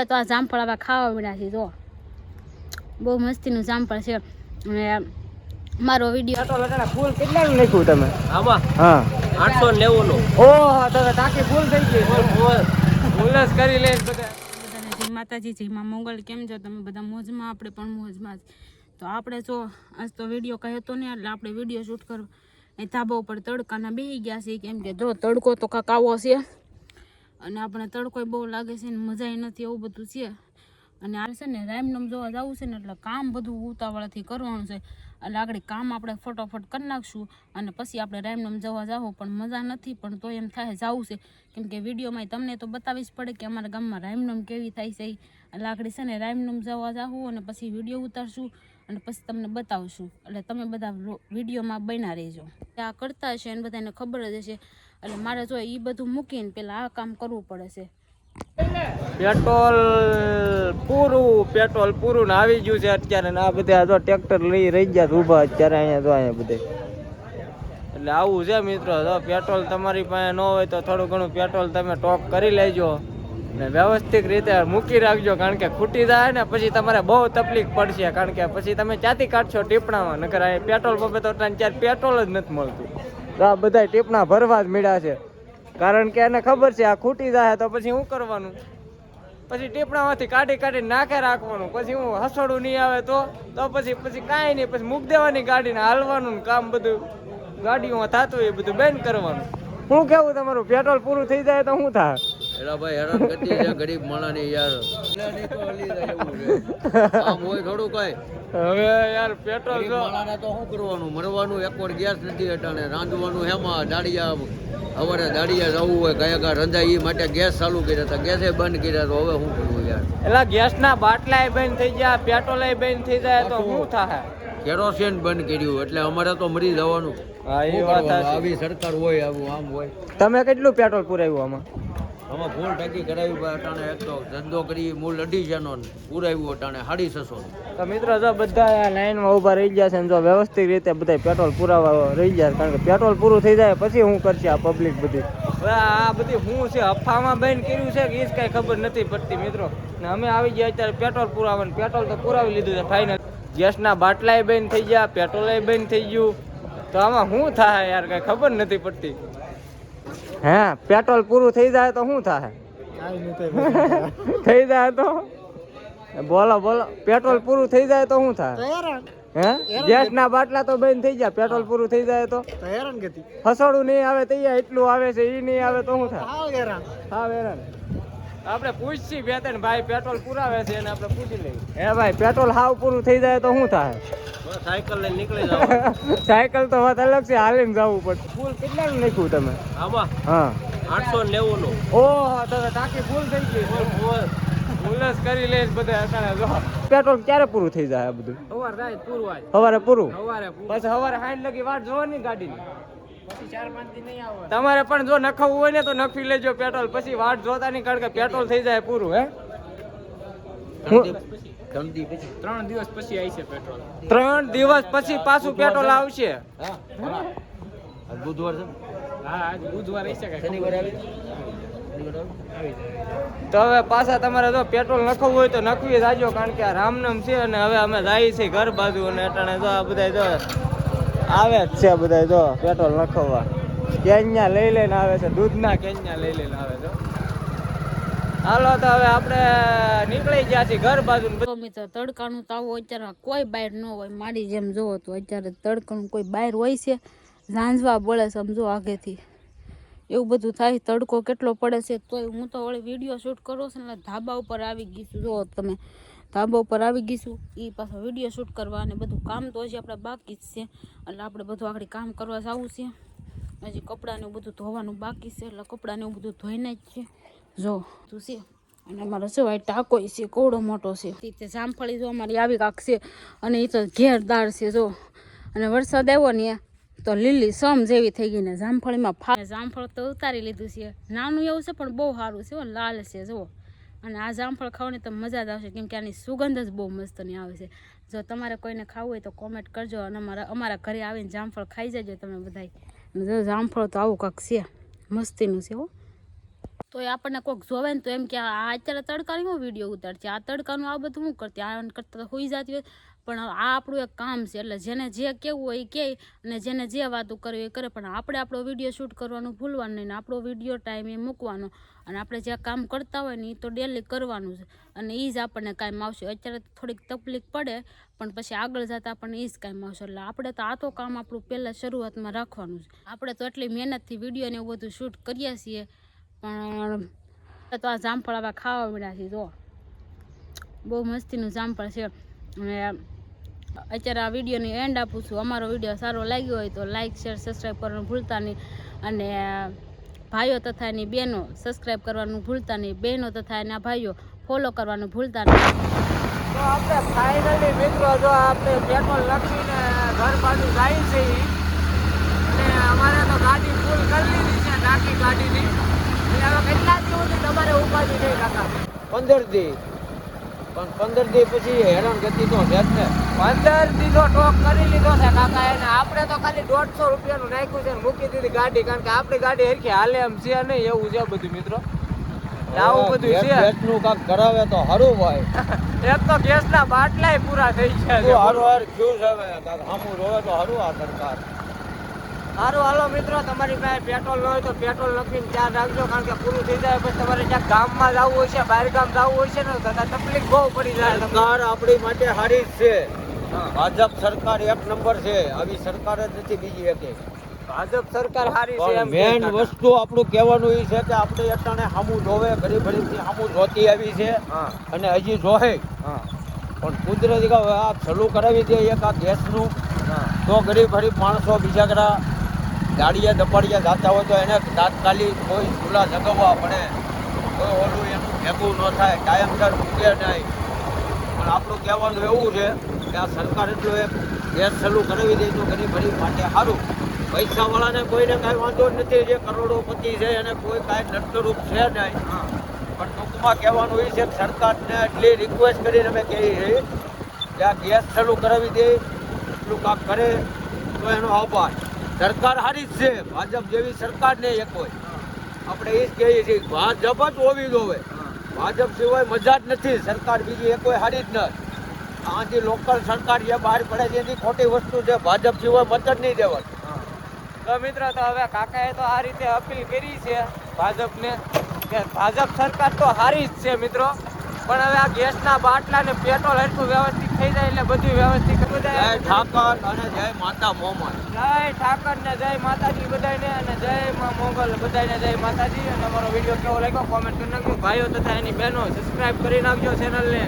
તો આ જામફળ આવા ખાવા મળ્યા છે જો બહુ મસ્તીનું જામફળ છે અને મારો વિડીયો ફૂલ કેટલાનું નાખ્યું તમે આમાં હા 890 નો ઓહો તો ટાંકી ફૂલ થઈ ગઈ ફૂલ જ કરી લે બધા બધાને જય માતાજી જય માં મંગળ કેમ છો તમે બધા મોજમાં આપણે પણ મોજમાં જ તો આપણે જો આજ તો વિડીયો કહ્યો હતો ને એટલે આપણે વિડીયો શૂટ કરો એ ધાબા ઉપર તડકાના બેસી ગયા છે કેમ કે જો તડકો તો કાંક આવો છે અને આપણે તડકો બહુ લાગે છે ને મજા નથી એવું બધું છે અને આ છે ને રામનામ જોવા જવું છે ને એટલે કામ બધું ઉતાવળાથી કરવાનું છે એટલે આગળ કામ આપણે ફટોફટ કરી નાખશું અને પછી આપણે રામનામ જવા જાવું પણ મજા નથી પણ તો એમ થાય જવું છે કેમ કે વિડીયોમાં તમને તો બતાવી જ પડે કે અમારા ગામમાં રામનામ કેવી થાય છે એટલે આગળ છે ને રામનામ જવા જાવું અને પછી વિડીયો ઉતારશું અને પછી તમને બતાવશું એટલે તમે બધા વિડીયોમાં બન્યા રહેજો આ કરતા હશે અને બધાને ખબર જ હશે એટલે મારે જો એ બધું મૂકીને પહેલાં આ કામ કરવું પડે છે પેટ્રોલ પૂરું ને આવી ગયું છે અત્યારે ને આ બધા જો ટ્રેક્ટર લઈ રહી ગયા ઊભા અત્યારે અહીંયા જો અહીંયા બધે એટલે આવું છે મિત્રો જો પેટ્રોલ તમારી પાસે ન હોય તો થોડું ઘણું પેટ્રોલ તમે ટોપ કરી લેજો ને વ્યવસ્થિત રીતે મૂકી રાખજો કારણ કે ખૂટી જાય ને પછી તમારે બહુ તકલીફ પડશે કારણ કે પછી તમે ક્યાંથી કાઢશો ટીપણામાં નકર આ પેટ્રોલ પંપે તો ત્યારે પેટ્રોલ જ નથી મળતું તો આ બધા ટીપણા ભરવા જ મળ્યા છે કારણ કે એને ખબર છે આ ખૂટી જાય તો પછી શું કરવાનું પછી ટીપણામાંથી કાઢી નાખે રાખવાનું પછી હું હસોડું નહીં આવે તો પછી કાંઈ નહીં પછી મૂક દેવાની ગાડીને હાલવાનું કામ બધું ગાડીઓમાં થતું એ બધું બેન કરવાનું શું કેવું તમારું પેટ્રોલ પૂરું થઈ જાય તો શું થાય એલા ભાઈ હેરાન કરતી છે ગરીબ માણાની યાર આમ હોય થોડું કઈ હવે યાર પેટ્રોલ માણાને તો શું કરવાનું મરવાનું એક વાર ગેસ નથી અટાણે રાંધવાનું હેમાં દાડિયા સવારે દાડિયા જવું હોય કયા રંધાય એ માટે ગેસ ચાલુ કર્યા હતા ગેસે બંધ કર્યા તો હવે શું કરવું યાર એટલે ગેસના બાટલા બંધ થઈ ગયા પેટ્રોલ બંધ થઈ જાય તો શું થાય કેરોસીન બંધ કર્યું એટલે અમારે તો મરી જવાનું આવી સરકાર હોય આવું આમ હોય તમે કેટલું પેટ્રોલ પુરાવ્યું આમાં ફૂલ ટાંકી કરાવી અટાણે એક તો ધંધો કરી મૂળ 250 નો પુરાવ્યું અટાણે 650 તો મિત્રો જો બધા લાઈનમાં ઊભા રહી ગયા છે ને જો વ્યવસ્થિત રીતે બધા પેટ્રોલ પુરાવા રહી ગયા કારણ કે પેટ્રોલ પૂરું થઈ જાય પછી હું કરશે આ પબ્લિક બધી હવે આ બધી શું છે અફામાં બંધ કર્યું છે કે એ જ કાંઈ ખબર નથી પડતી મિત્રો ને અમે આવી ગયા અત્યારે પેટ્રોલ પુરાવાનું પેટ્રોલ તો પુરાવી લીધું છે ફાઇનલ ગેસના બાટલાય બંધ થઈ ગયા પેટ્રોલે બંધ થઈ ગયું તો આમાં શું થાય યાર કાંઈ ખબર નથી પડતી હે પેટ્રોલ પૂરું થઈ જાય તો શું થાય થઈ જાય તો બોલો પેટ્રોલ પૂરું થઈ જાય તો શું થાય હે ગેસ ના બાટલા તો બંધ થઈ ગયા પેટ્રોલ પૂરું થઈ જાય તો હસોડું નહીં આવે તો એટલું આવે છે એ નહીં આવે તો શું થાય હા હેરાન આપણે પૂછીએ બે ત્રણ ભાઈ પેટ્રોલ પુરાવે છે અને આપણે પૂછી લઈએ હે ભાઈ પેટ્રોલ હાવ પૂરું થઈ જાય તો શું થાય સાયકલ લઈને નીકળી જાવ સાયકલ તો વાત અલગ છે હાલીને જવું પડે ફૂલ કેટલાનું નાખ્યું તમે આમાં હા 890 નો ઓહો તો ટાંકી ફૂલ થઈ ગઈ ફૂલ જ કરી લે બધા અટાણે જો પેટ્રોલ ક્યારે પૂરું થઈ જાય આ બધું સવારે પૂરું પછી સવારે 60 લગી વાટ જોવાની ગાડીની તમારે પણ જો નખવું હોય ને તો નખવી લેજો પેટ્રોલ પછી વાટ જોતા નહીં કારણ કે પેટ્રોલ થઈ જાય પૂરું હે 3 દિવસ પછી આવશે પેટ્રોલ 3 દિવસ પછી પાછું પેટ્રોલ આવશે બુધવાર છે હા આજ બુધવાર હશે કે શનિવારે આવી તો હવે પાછા તમારે જો પેટ્રોલ નખવું હોય તો નખવી જાજો કારણ કે આ રામનામ છે અને હવે અમે જઈએ છીએ ઘર બાજુ અને અટાણે જો આ બધા જો આવે જ છે બધા જો પેટ્રોલ નખવવા કેન્યા લઈ લઈને આવે છે દૂધના કેન્યા લઈ લઈને આવે છે હાલો તો હવે આપણે નીકળી ગયા છીએ ઘર બાજુ મિત્રો તડકાનું તાવો અત્યારે કોઈ બહાર ન હોય મારી જેમ જોવો તો અત્યારે તડકાનું કોઈ બહાર હોય છે ઝાંઝવા બળે સમજો આગેથી એવું બધું થાય તડકો કેટલો પડે છે તોય હું તો વળી વિડીયો શૂટ કરું છું ને ધાબા ઉપર આવી ગઈશું જો તમે ધાબા ઉપર આવી ગઈશું એ પાછો વિડીયો શૂટ કરવા અને બધું કામ તો હજી આપણે બાકી જ છે એટલે આપણે બધું આગળ કામ કરવા જવું છે હજી કપડાને બધું ધોવાનું બાકી છે એટલે કપડાને એવું બધું ધોઈને જ છે જો તું છે અને અમારો શું ટાંકો છે કોવડો મોટો છે તે જામફળી જો અમારી આવી કાંક છે અને એ તો ઘેરદાર છે જો અને વરસાદ આવ્યો ને તો લીલી સમ જેવી થઈ ગઈ ને જામફળીમાં જામફળ તો ઉતારી લીધું છે નાનું એવું છે પણ બહુ સારું છે લાલ છે જુઓ અને આ જામફળ ખાવાની તો મજા જ આવશે કેમ કે આની સુગંધ જ બહુ મસ્તની આવે છે જો તમારે કોઈને ખાવું હોય તો કોમેન્ટ કરજો અને અમારા ઘરે આવીને જામફળ ખાઈ જજો તમે બધાય જો જામફળ તો આવું કાંક છે મસ્તીનું છે હો તો એ આપણને કોઈક જોવે ને તો એમ કે આ અત્યારે તડકાની હું વિડીયો ઉતારશે, આ તડકાનું આ બધું હું કરતી, આ કરતાં હોઈ જતી હોય. પણ આ આપણું એક કામ છે, એટલે જેને જે કહેવું હોય એ કહે અને જેને જે વાતો કરવી એ કરે. પણ આપણે આપણો વિડીયો શૂટ કરવાનું ભૂલવાનું નહીં ને આપણો વિડીયો ટાઈમ એ મૂકવાનો. અને આપણે જે કામ કરતા હોય ને એ તો ડેલી કરવાનું છે અને એ જ આપણને કામ આવશે. અત્યારે થોડીક તકલીફ પડે પણ પછી આગળ જતાં આપણને એ જ કામ આવશે. એટલે આપણે તો આ તો કામ આપણું પહેલાં શરૂઆતમાં રાખવાનું છે. આપણે તો એટલી મહેનતથી વિડીયો ને એવું બધું શૂટ કરીએ છીએ. પણ તો આ જામફળ આવા ખાવા મળ્યા છે. જો બહુ મસ્તીનું જામફળ છે. અને અત્યારે આ વિડીયોની એન્ડ આપું છું. અમારો વિડીયો સારો લાગ્યો હોય તો લાઇક શેર સબસ્ક્રાઈબ કરવાનું ભૂલતા નહીં. અને ભાઈઓ તથા એની બહેનો સબસ્ક્રાઈબ કરવાનું ભૂલતા નહીં. બહેનો તથા એના ભાઈઓ ફોલો કરવાનું ભૂલતા નહીં. તો આપણે ફાઇનલી મિત્રો જો આપણે પેટ્રોલ લખીને ઘર બાજુ જાય છે અને અમારે તો ગાડી ફૂલ કરી લીધી છે, નાખી ગાડીની. હવે કેટલા દિવસથી તમારે ઉપાધિ નહીં કાકા? 15 દી. પણ 15 દી પછી હેરાન ગતિ તો છે જ ને. 15 દી તો ટોક કરી લીધો છે કાકા એને. આપણે તો ખાલી 150 રૂપિયાનું નાખ્યું છે ને મૂકી દીધી ગાડી, કારણ કે આપણી ગાડી હરખી હાલે એમ છે નહીં, એવું છે બધું મિત્રો. આવું બધું છે. ગેસનું કાક કરાવે તો સારું ભાઈ. એક તો ગેસના બાટલાય પૂરા થઈ ગયા છે. હારું હાર ક્યુ છે હવે કાક સામું રોવે તો સારું આ સરકાર. સારું હાલો મિત્રો, તમારી પાસે પેટ્રોલ ન હોય તો પેટ્રોલ લખીને ધ્યાન રાખજો, કારણ કે પૂરું થઈ જાય પછી તમારે ક્યાંક ગામમાં જવું હોય છે, બહાર ગામ જવું હોય છે ને તો તકલીફ બહુ પડી જાય. સરકાર આપણી માટે સારી જ છે. ભાજપ સરકાર એક નંબર છે. આવી સરકાર જ નથી બીજી એકે. ભાજપ સરકાર સારી છે. મેન વસ્તુ આપણું કહેવાનું એ છે કે આપણે અટાણે સામું જોવે, ગરીબ ગરીબથી સામું જોતી આવી છે અને હજી જોહે. પણ કુદરતી આ ચાલુ કરાવી દે એક આ ગેસનું, તો ગરીબ ગરીબ માણસો બીજા ગાડીએ દપાડીએ જાતા હોય તો એને તાત્કાલિક કોઈ ચૂલા જગાવવા પડે, કોઈ ઓલું એનું ભેગું ન થાય, કાયમસર મૂકે નહીં. પણ આપણું કહેવાનું એવું છે કે આ સરકાર એટલું એક ગેસ ચાલુ કરાવી દે તો ગરીબ ગરીબ માટે સારું. પૈસાવાળાને કોઈને કાંઈ વાંધો નથી, જે કરોડોપતિ છે એને કોઈ કાંઈ નડતરૂપ છે નહીં. પણ ટૂંકમાં કહેવાનું એ છે કે સરકારને એટલી રિક્વેસ્ટ કરીને અમે કહીએ છીએ કે આ ગેસ ચાલુ કરાવી દે, એટલું કામ કરે તો એનો આભાર. સરકાર સારી જ છે, ભાજપ જેવી સરકાર નહીં એક હોય. આપણે એ જ કહીએ છીએ ભાજપ જ હોવી જોવે. ભાજપ સિવાય મજા જ નથી. સરકાર બીજી એક કોઈ સારી જ નથી. આથી લોકલ સરકાર જે બહાર પડે છે એની ખોટી વસ્તુ છે. ભાજપ સિવાય મત જ નહીં દેવાનું. તો મિત્રો તો હવે કાકાએ તો આ રીતે અપીલ કરી છે ભાજપને કે ભાજપ સરકાર તો સારી જ છે મિત્રો, પણ હવે આ ગેસના બાટલા ને પેટ્રોલ હરખું વ્યવસ્થિત થઈ જાય એટલે બધું વ્યવસ્થિત કરવું જાય. જય ઠાકર અને જય માતા મોમન. જય ઠાકર ને જય માતાજી બધાને, અને જય મા મોગલ બધાને જય માતાજી. અને અમારો વિડીયો કેવો લાગ્યો કોમેન્ટ કરી નાખજો. ભાઈઓ તથા એની બહેનો સબસ્ક્રાઇબ કરી નાખજો ચેનલને.